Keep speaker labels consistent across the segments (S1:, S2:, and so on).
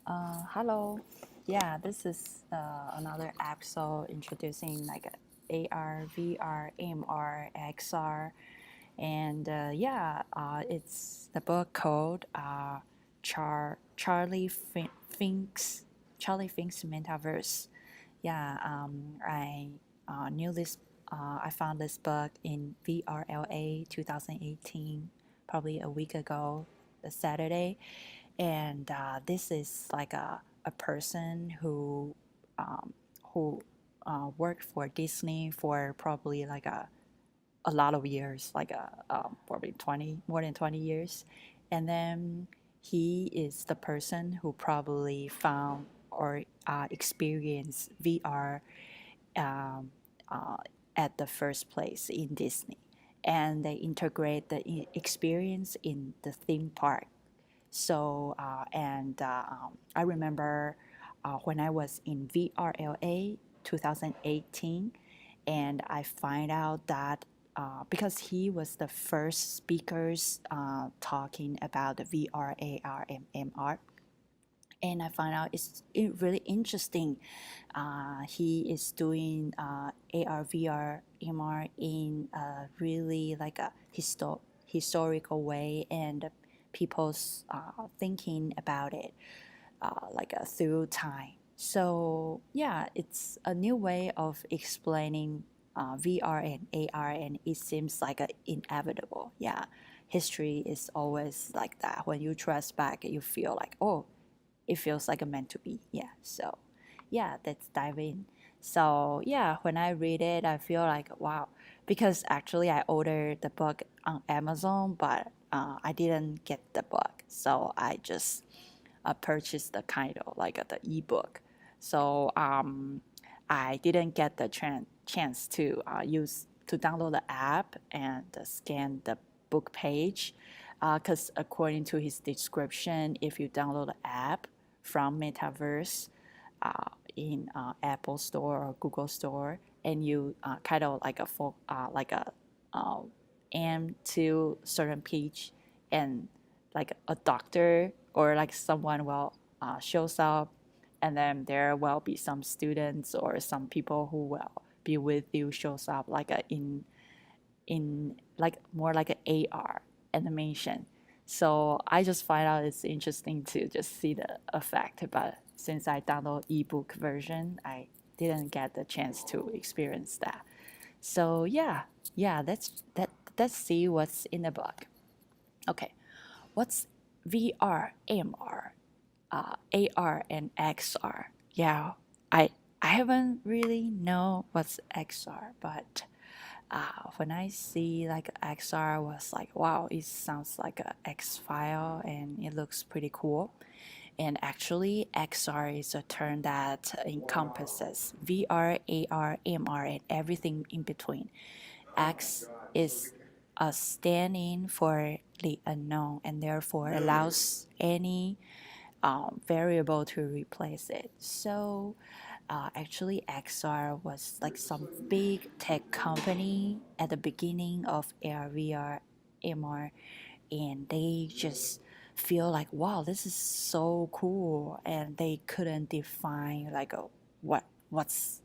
S1: Hello. Yeah, this is another episode introducing like AR, VR, MR, XR, and it's the book called Finks Charlie Finks Metaverse. Yeah, I knew this. I found this book in VRLA 2018, probably a week ago, the Saturday, and this is like a person um, who worked for Disney for probably like a lot of years, like probably 20 more than 20 years, and then he is the person who probably found or experienced VR um, uh, at the first place in Disney, and they integrate the experience in the theme park. I remember when I was in VRLA 2018, and I find out that because he was the first speakers talking about the VR, AR, and MR, and I find out really interesting. He is doing AR, VR, MR in a really like a historical way, and people's thinking about it through time. So yeah, it's a new way of explaining VR and AR, and it seems like inevitable. Yeah, history is always like that. When you trace back, you feel like, oh, it feels like a meant to be. Yeah. So yeah, let's dive in. So yeah, when I read it, I feel like wow, because actually I ordered the book on Amazon, but I didn't get the book, so I just purchased the Kindle, like the ebook. So I didn't get the chance to use to download the app and scan the book page, because according to his description, if you download the app from Metaverse in Apple Store or Google Store, and you kind of like a uh, aim to certain page, and like a doctor or like someone will shows up, and then there will be some students or some people who will be with you shows up like in like more like an AR animation. So I just find out it's interesting to just see the effect. But since I download ebook version, I didn't get the chance to experience that. So yeah, let's see what's in the book. Okay, what's VR, MR, AR, and XR? Yeah, I I haven't really know what's XR, but when I see like XR was like, wow, it sounds like a X file and it looks pretty cool. And actually, XR is a term that encompasses VR, AR, MR, and everything in between. X is a stand-in for the unknown and therefore allows any variable to replace it. So actually, XR was like some big tech company at the beginning of AR, VR, MR, and they just feel like, wow, this is so cool, and they couldn't define like what's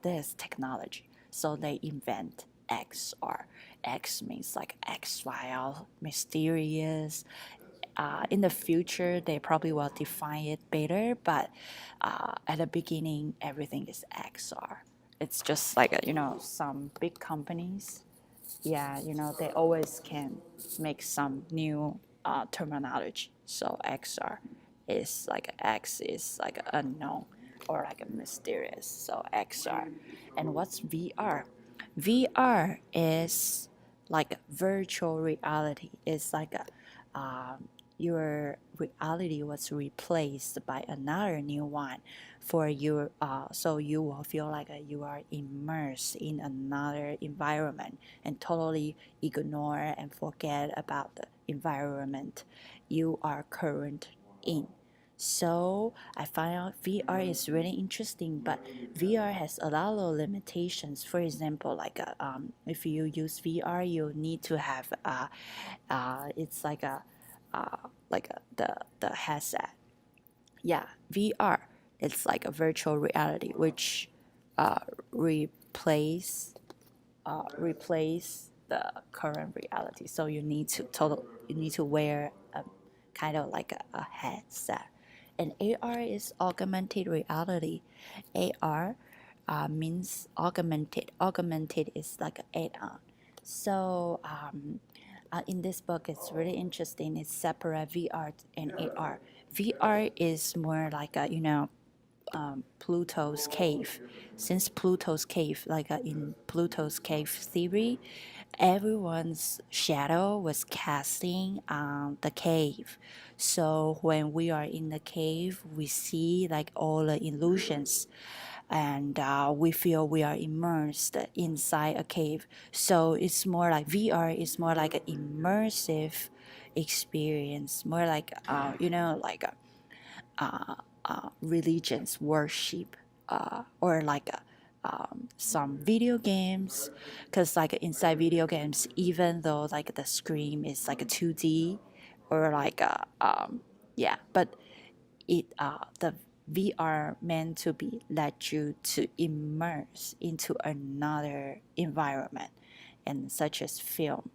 S1: this technology, so they invent XR. X means like X file, mysterious. In the future, they probably will define it better, but at the beginning, everything is XR. It's just like some big companies, yeah, they always can make some new terminology. So XR is like X is like unknown or like a mysterious. So XR. And what's VR? VR is like virtual reality. It's like your reality was replaced by another new one for you, so you will feel like you are immersed in another environment and totally ignore and forget about the environment you are current in. So I find out VR is really interesting, but VR has a lot of limitations. For example, if you use VR, you need to have it's like a the headset. yeah, VR. It's like a virtual reality, which uh, replace replace the current reality. So you need to wear a kind of like a headset. And AR is augmented reality. AR means augmented. Augmented is like an add-on. So in this book, it's really interesting. It's separate VR and AR. VR is more like a Pluto's cave. Since Pluto's cave, like in Pluto's cave theory, everyone's shadow was casting on the cave. So when we are in the cave, we see like all the illusions, and we feel we are immersed inside a cave. So it's more like VR is more like an immersive experience, more like like religions worship, or like some video games, because like inside video games, even though like the screen is like a 2D or like yeah, but the VR meant to be let you to immerse into another environment, and such as film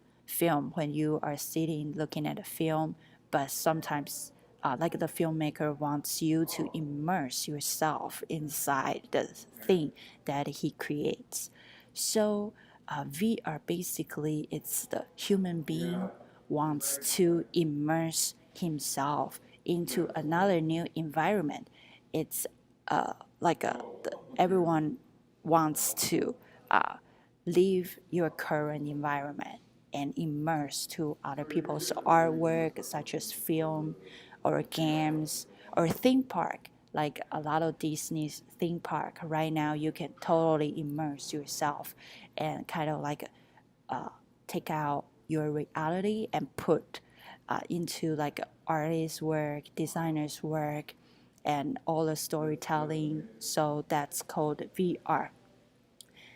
S1: when you are sitting looking at a film, but sometimes like the filmmaker wants you to immerse yourself inside the thing that he creates. So VR basically it's the human being wants to immerse himself into another new environment. It's everyone wants to leave your current environment and immerse to other people's artwork, such as film or games or theme park. Like a lot of Disney's theme park right now, you can totally immerse yourself and kind of like take out your reality and put into like artist's work, designer's work, and all the storytelling. So that's called VR.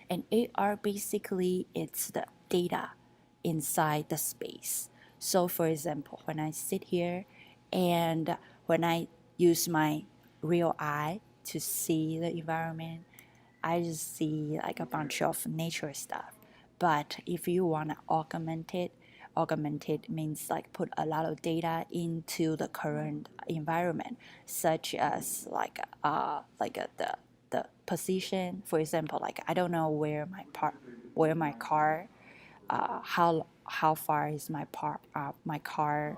S1: And AR basically it's the data inside the space. So for example, when I sit here and when I use my real eye to see the environment, I just see like a bunch of nature stuff. But if you want to augment it means like put a lot of data into the current environment, such as the position. For example, like I don't know where my car, how far is my car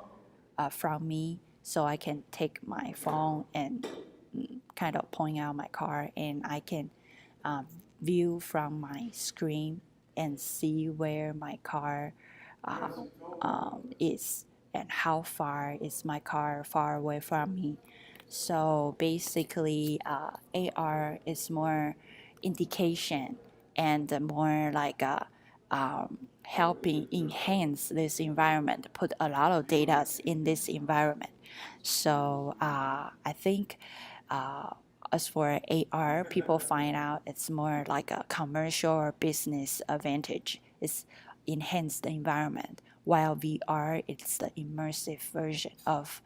S1: from me, so I can take my phone and kind of point out my car, and I can um, view from my screen and see where my car uh, is and how far is my car far away from me. So basically, AR is more indication and more like helping enhance this environment, put a lot of data in this environment. So I think uh, as for AR, people find out it's more like a commercial or business advantage. It's enhance the environment, while VR it's the immersive version of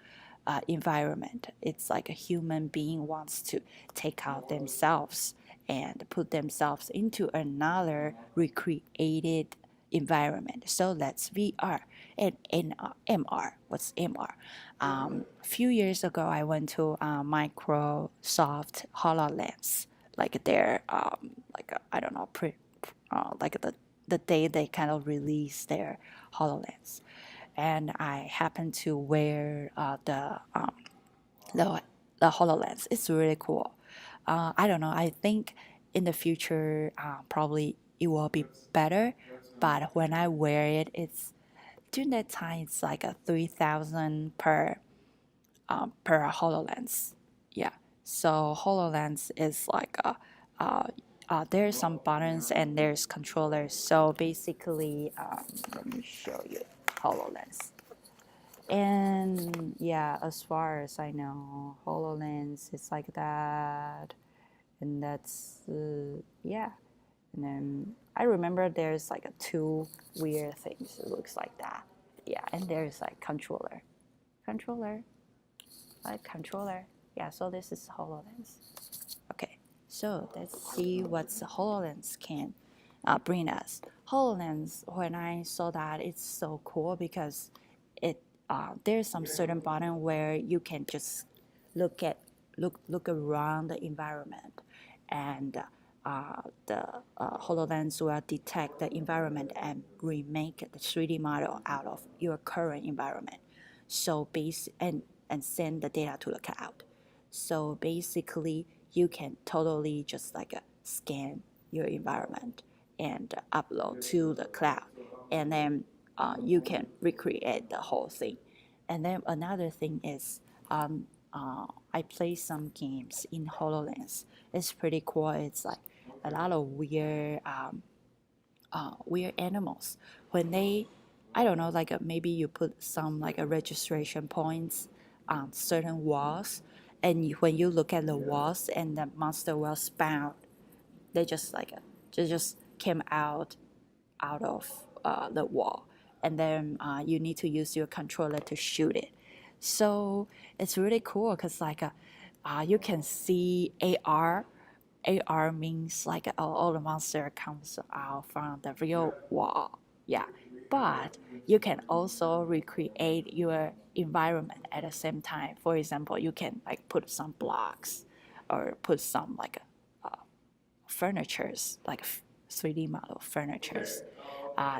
S1: environment. It's like a human being wants to take out themselves and put themselves into another recreated environment. So that's VR and MR. What's MR? A few years ago, I went to Microsoft Hololens, like their I don't know, like the day they kind of released their Hololens, and I happened to wear the the Hololens. It's really cool. I don't know. I think in the future, probably it will be better. But when I wear it, it's during that time. It's like a 3,000 per Hololens. Yeah. So Hololens is like there's some buttons and there's controllers. So basically, let me show you Hololens. And yeah, as far as I know, Hololens is like that, and that's yeah. And then I remember there's like a two weird things. It looks like that. Yeah, and there's like controller, like controller. Yeah, so this is HoloLens. Okay, so let's see what the HoloLens can bring us. HoloLens, when I saw that, it's so cool because it there's some certain button where you can just look at look around the environment, and the HoloLens will detect the environment and remake the 3D model out of your current environment. So and send the data to the cloud. So basically, you can totally just like scan your environment and upload to the cloud, and then you can recreate the whole thing. And then another thing is, I play some games in HoloLens. It's pretty cool. It's like a lot of weird animals. When they, I don't know, like maybe you put some like a registration points on certain walls, and when you look at the walls and the monster will spawn, they just like just came out of the wall, and then you need to use your controller to shoot it. So it's really cool because like you can see AR. AR means like all the monster comes out from the real wall. Yeah, but you can also recreate your environment at the same time. For example, you can like put some blocks or put some like furnitures, like 3D model furnitures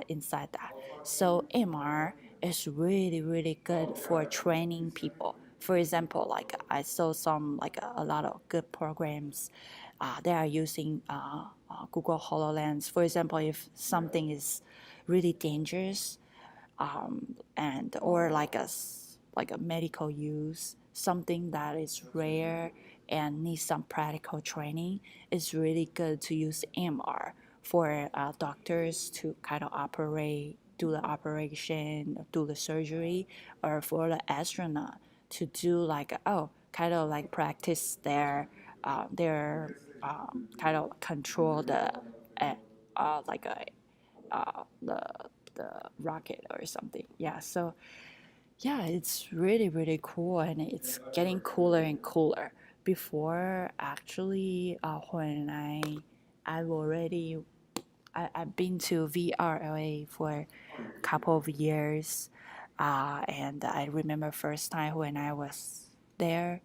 S1: inside that. So MR is really, really good for training people. For example, like I saw some like a lot of good programs. They are using Google HoloLens. For example, if something is really dangerous, and or like a medical use, something that is rare and needs some practical training, it's really good to use MR for doctors to kind of do the operation, do the surgery, or for the astronaut to do like kind of like practice their kind of control like a the rocket or something. Yeah, so yeah, it's really really cool, and it's getting cooler and cooler. Before actually, when I've been to VRLA for a couple of years, and I remember first time when I was there,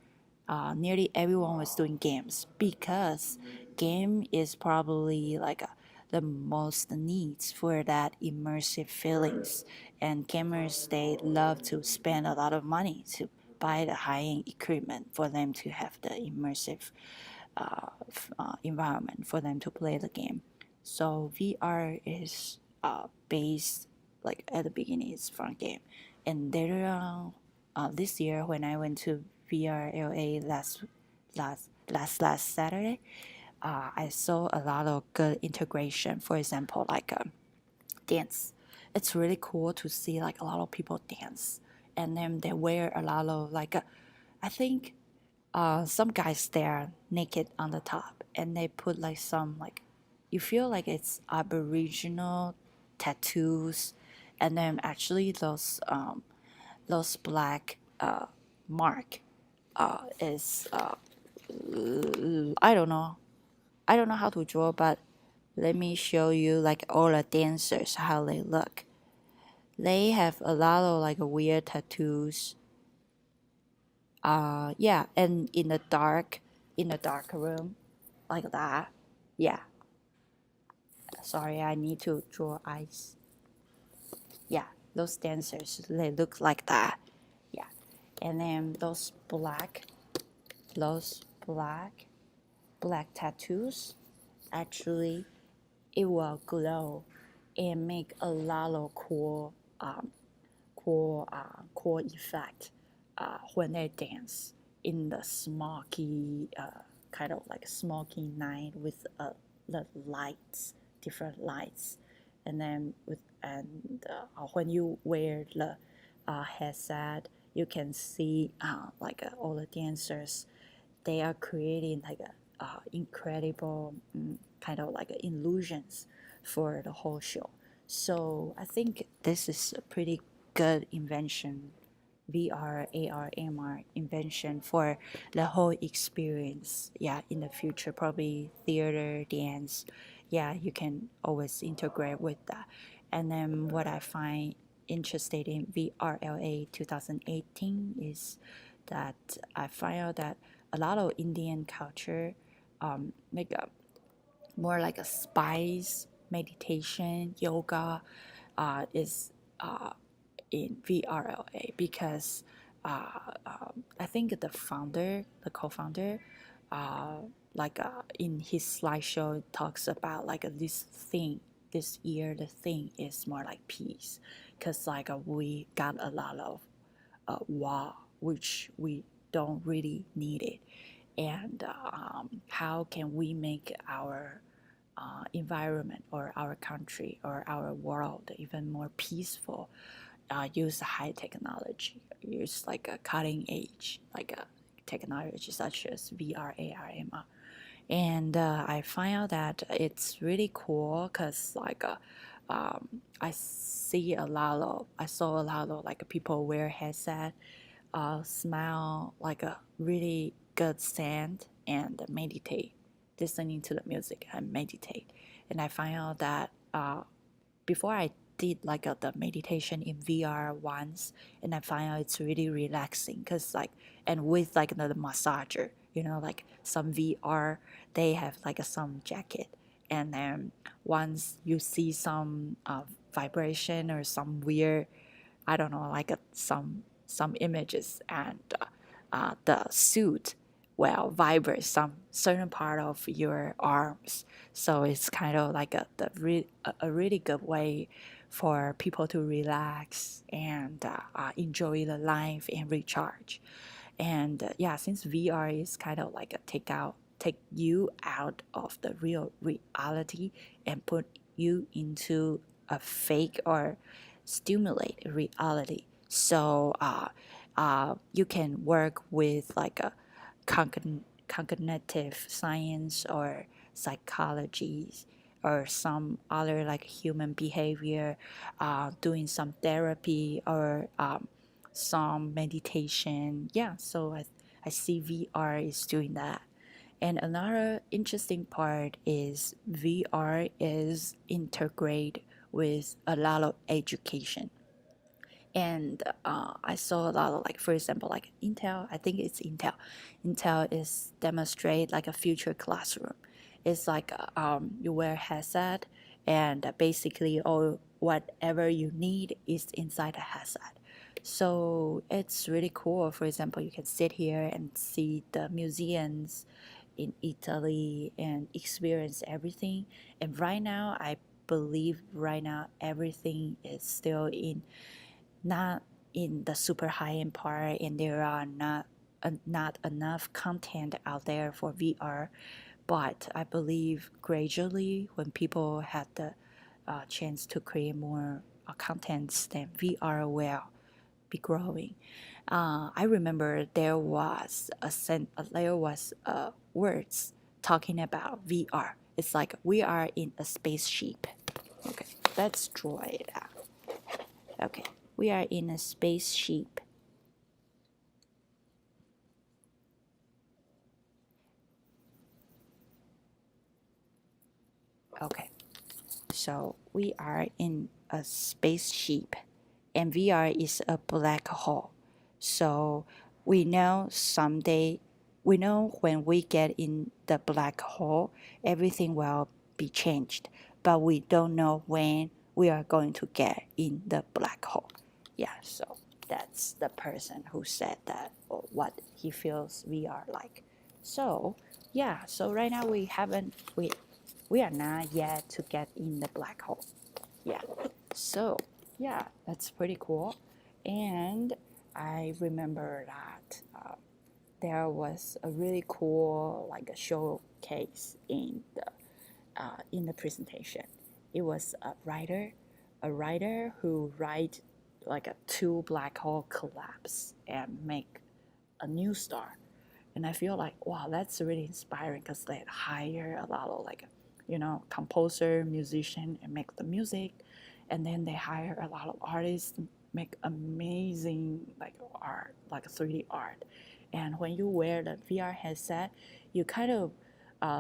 S1: nearly everyone was doing games because game is probably like the most needs for that immersive feelings, and gamers they love to spend a lot of money to buy the high-end equipment for them to have the immersive environment for them to play the game. So VR is based like at the beginning it's fun game, and later on this year when I went to VRLA last Saturday, I saw a lot of good integration. For example, like dance. It's really cool to see like a lot of people dance, and then they wear a lot of like I think some guys there naked on the top, and they put like some like you feel like it's aboriginal tattoos, and then actually those black mark is I don't know, I don't know how to draw, but let me show you like all the dancers how they look. They have a lot of like weird tattoos. Yeah, and in the dark room, like that. Yeah. Sorry, I need to draw eyes. Yeah, those dancers they look like that. Yeah, and then those black tattoos, actually, it will glow and make a lot of cool effect when they dance in the smoky kind of like smoky night with the lights, different lights, and then when you wear the headset, you can see like all the dancers. They are creating like a incredible kind of like illusions for the whole show. So I think this is a pretty good invention VR, AR, MR invention for the whole experience. Yeah, in the future, probably theater, dance. Yeah, you can always integrate with that. And then what I find interested in VRLA 2018 is that I find out that a lot of Indian culture, like more like a spice, meditation, yoga, is in VRLA because I think the founder, the co-founder, uh, in his slideshow talks about like this thing. This year, the thing is more like peace, because we got a lot of war, which we don't really need it, and how can we make our environment or our country or our world even more peaceful, use high technology, use like a cutting edge, like a technology such as VR, AR, MR. And I find out that it's really cool because I saw a lot of like people wear headset, smell like a really good sound and meditate, listening to the music and meditate. And I find out that before I did like the meditation in VR once, and I find out it's really relaxing because and with like the massager, like some VR, they have like some jacket, and then once you see some vibration or some weird, I don't know, like some images, and the suit will vibrate some certain part of your arms. So it's kind of like a really good way for people to relax and enjoy the life and recharge. And yeah, since VR is kind of like a take you out of the real reality and put you into a fake or stimulate reality. So you can work with like a cognitive science or psychology or some other like human behavior, doing some therapy or some meditation. Yeah, so I see VR is doing that. And another interesting part is VR is integrated with a lot of education. And I saw a lot of like, for example, like Intel. I think it's Intel. Intel is demonstrate like a future classroom. It's like you wear headset, and basically all whatever you need is inside a headset. So it's really cool. For example, you can sit here and see the museums in Italy and experience everything. And right now, I believe right now everything is still in not in the super high end part, and there are not enough content out there for VR. But I believe gradually, when people had the chance to create more contents, then VR will be growing. I remember there was words talking about VR. It's like we are in a spaceship. Okay, let's draw it out. Okay, we are in a spaceship. Okay, so we are in a spaceship, and VR is a black hole. So we know someday, we know when we get in the black hole, everything will be changed, but we don't know when we are going to get in the black hole. Yeah, so that's the person who said that, or what he feels we are like. So yeah, so right now we are not yet to get in the black hole. Yeah, so yeah, that's pretty cool. And I remember that there was a really cool like a showcase in the presentation. It was a writer who write like a two black hole collapse and make a new star. And I feel like, wow, that's really inspiring because they hire a lot of like, composer, musician, and make the music. And then they hire a lot of artists make amazing like art, like 3D art. And when you wear the VR headset, you kind of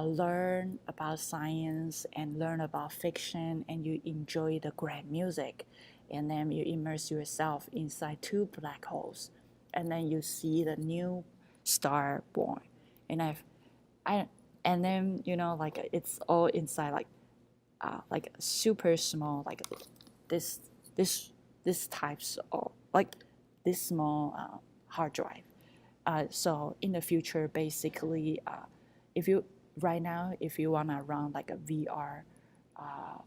S1: learn about science and learn about fiction, and you enjoy the grand music. And then you immerse yourself inside two black holes, and then you see the new star born. And I, and then like it's all inside like super small, like this this this types of like this small hard drive. So in the future, basically, if you right now, if you wanna run like a VR,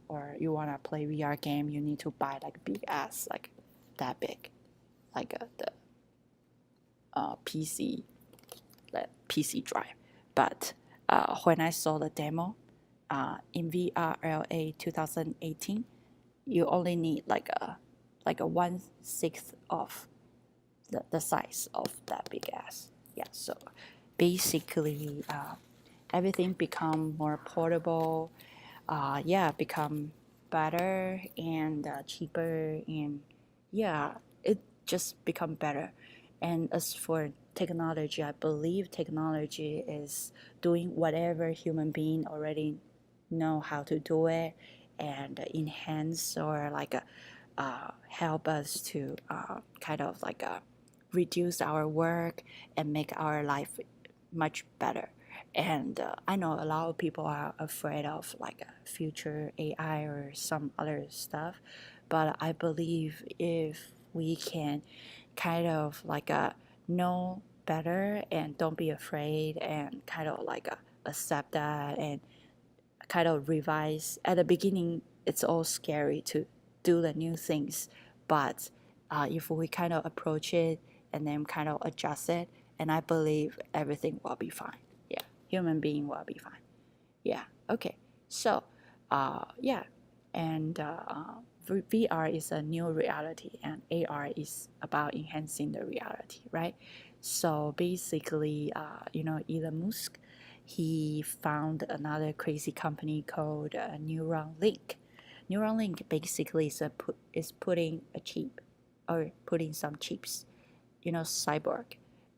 S1: or you wanna play VR game, you need to buy like big ass, like that big, like the PC, the PC drive. But when I saw the demo in VRLA 2018, you only need like a 1/6 of the size of that big ass. Yeah, so basically everything become more portable. Yeah, become better and cheaper, and yeah, it just become better. And as for technology, I believe technology is doing whatever human being already know how to do it, and enhance or like help us to kind of like reduce our work and make our life much better. And I know a lot of people are afraid of like a future AI or some other stuff, but I believe if we can kind of like know better and don't be afraid and kind of like accept that and kind of revise. At the beginning, it's all scary to do the new things, but if we kind of approach it and then kind of adjust it, and I believe everything will be fine. Yeah, human being will be fine. Yeah. Okay. So, yeah, and VR is a new reality, and AR is about enhancing the reality, right? So basically, Elon Musk, he found another crazy company called Neuralink. Neuralink basically is putting a chip, or putting some chips, cyborg,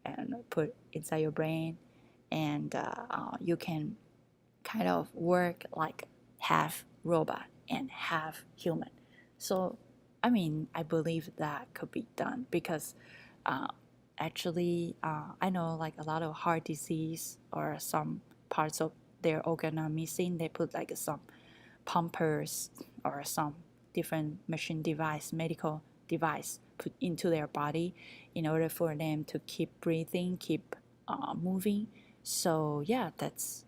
S1: and put inside your brain, and you can kind of work like half robot and half human. So, I mean, I believe that could be done because uh, actually, I know like a lot of heart disease or some parts of their organ are missing. They put like some pumpers or some different machine device, medical device put into their body in order for them to keep breathing, keep moving. So yeah, that's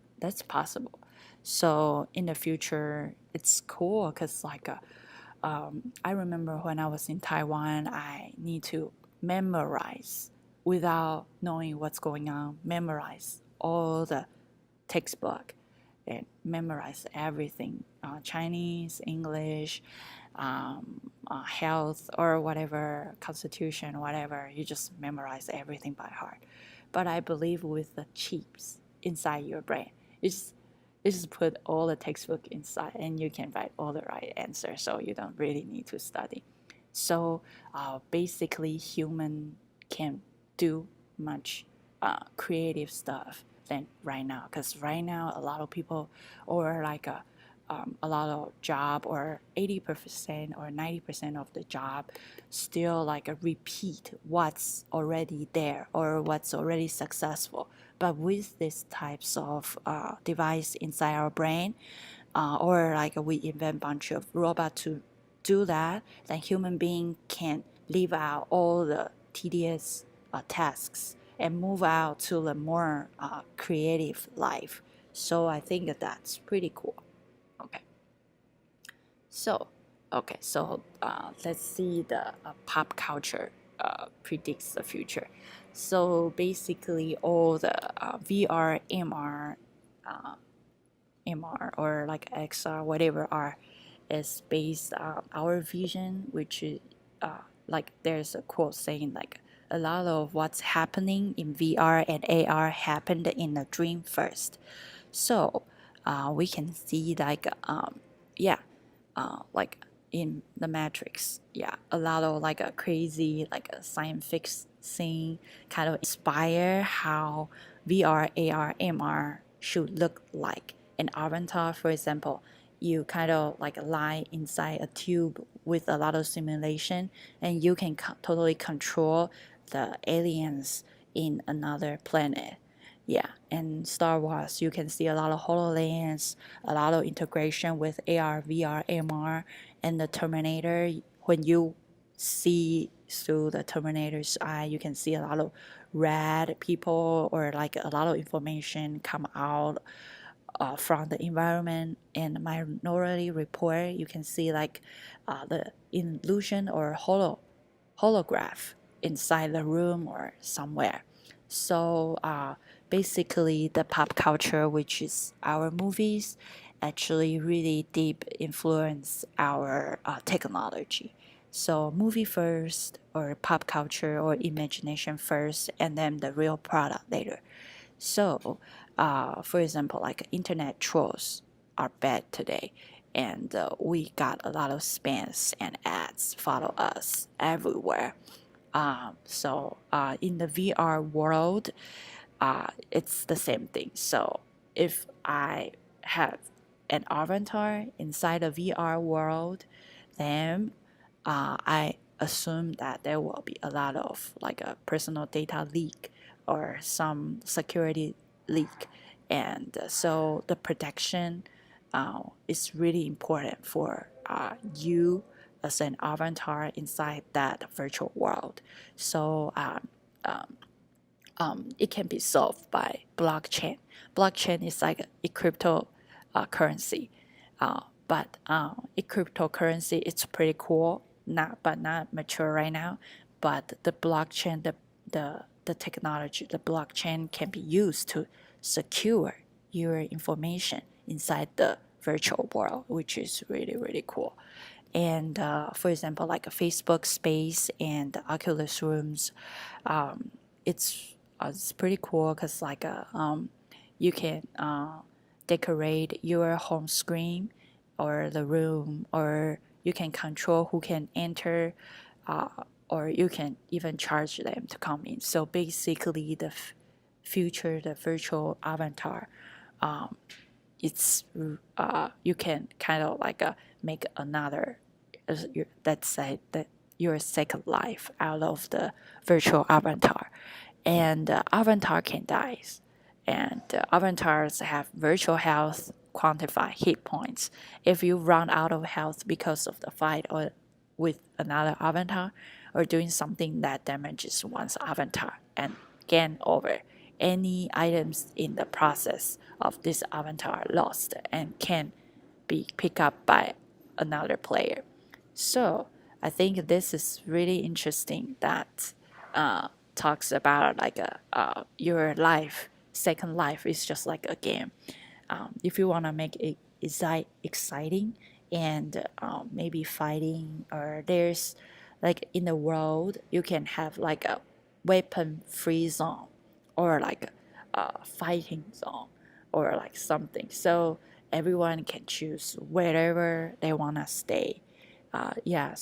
S1: possible. So in the future, it's cool because like I remember when I was in Taiwan, I need to memorize without knowing what's going on, memorize all the textbook and memorize everything, Chinese, English, health, or whatever, constitution, whatever. You just memorize everything by heart. But I believe with the chips inside your brain, you just put all the textbook inside and you can write all the right answer, so you don't really need to study. So basically human can do much creative stuff than right now, because right now a lot of people, or like a lot of job, or 80% or 90% of the job still like a repeat what's already there or what's already successful. But with these types of device inside our brain, or like we invent bunch of robot to do that, then human being can leave out all the tedious tasks and move out to the more creative life. So I think that's pretty cool. Okay. So, okay, so let's see the pop culture predicts the future. So basically, all the VR, MR, or like XR, whatever are, is based on our vision, which is like there's a quote saying like a lot of what's happening in VR and AR happened in a dream first. So we can see like yeah, like in the Matrix. Yeah, a lot of like a crazy, like a science fiction kind of inspire how VR, AR, MR should look like. An avatar, for example, you kind of like lie inside a tube with a lot of simulation, and you can totally control the aliens in another planet. Yeah, and Star Wars, you can see a lot of Hololens, a lot of integration with AR, VR, MR, and the Terminator. When you see through the Terminator's eye, you can see a lot of red people or like a lot of information come out from the environment. And Minority Report, you can see like the illusion or holograph inside the room or somewhere. So basically, the pop culture, which is our movies, actually really deep influence our technology. So movie first, or pop culture, or imagination first, and then the real product later. So, for example, like internet trolls are bad today, and we got a lot of spams and ads follow us everywhere. In the VR world, it's the same thing. So if I have an avatar inside a VR world, then I assume that there will be a lot of like a personal data leak or some security leak, and so the protection is really important for you as an avatar inside that virtual world. So it can be solved by blockchain. Blockchain is like a crypto currency, but a cryptocurrency, it's pretty cool, not mature right now. But the blockchain, the technology, the blockchain can be used to secure your information inside the virtual world, which is really really cool. And for example, like a Facebook Space and the Oculus rooms, it's pretty cool because like you can decorate your home screen or the room, or you can control who can enter, uh, or you can even charge them to come in. So basically, the future, the virtual avatar, it's you can kind of like make another, let's say that your second life out of the virtual avatar. And avatar can die, and avatars have virtual health quantify hit points. If you run out of health because of the fight or with another avatar, or doing something that damages one's avatar, and gain over, any items in the process of this avatar lost and can be picked up by another player. So I think this is really interesting that talks about like your life, second life is just like a game. If you want to make it exciting and maybe fighting, or there's like in the world you can have like a weapon free zone, or like a fighting zone, or like something, so everyone can choose wherever they want to stay. Yeah,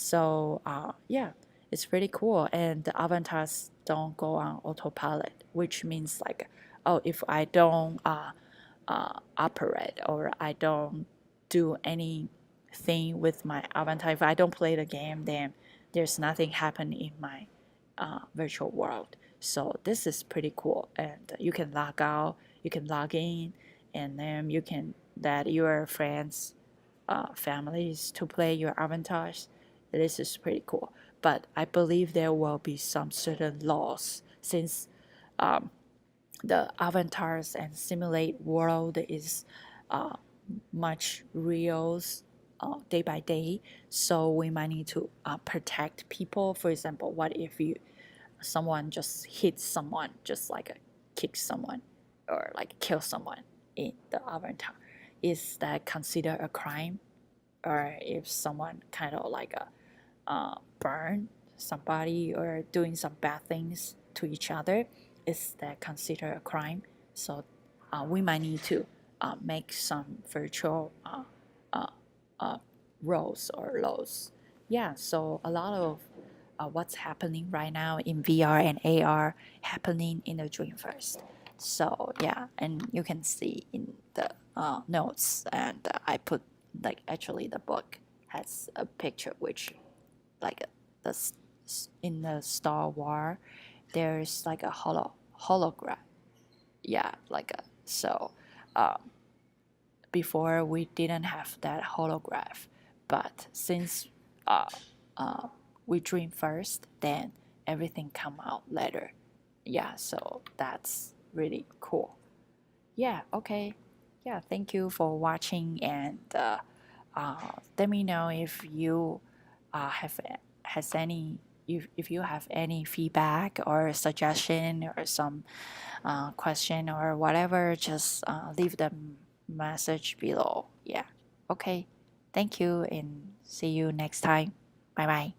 S1: it's pretty cool, and the avatars don't go on autopilot, which means like, oh, if I don't operate, or I don't do anything with my avatar, if I don't play the game, then there's nothing happen in my virtual world. So this is pretty cool, and you can log out, you can log in, and then you can let your friends, families to play your avatars. This is pretty cool. But I believe there will be some certain laws, since the avatars and simulate world is much real day by day. So we might need to protect people. For example, what if someone just hits someone, just like kick someone, or like kill someone in the avatar? Is that considered a crime? Or if someone kind of like burn somebody or doing some bad things to each other, is that considered a crime? So we might need to make some virtual rows or lows. Yeah, so a lot of what's happening right now in VR and AR happening in the Dreamverse. So yeah, and you can see in the notes, and I put like actually the book has a picture which like the in the Star Wars there's like a hologram. Yeah, like a so. Um, Before we didn't have that holograph, but since uh, uh, we dream first, then everything come out later. Yeah, so that's really cool. Yeah, okay. Yeah, thank you for watching, and let me know if you have has any if you have any feedback or suggestion or some question or whatever, just leave the message below. Yeah. Okay. Thank you and see you next time. Bye bye.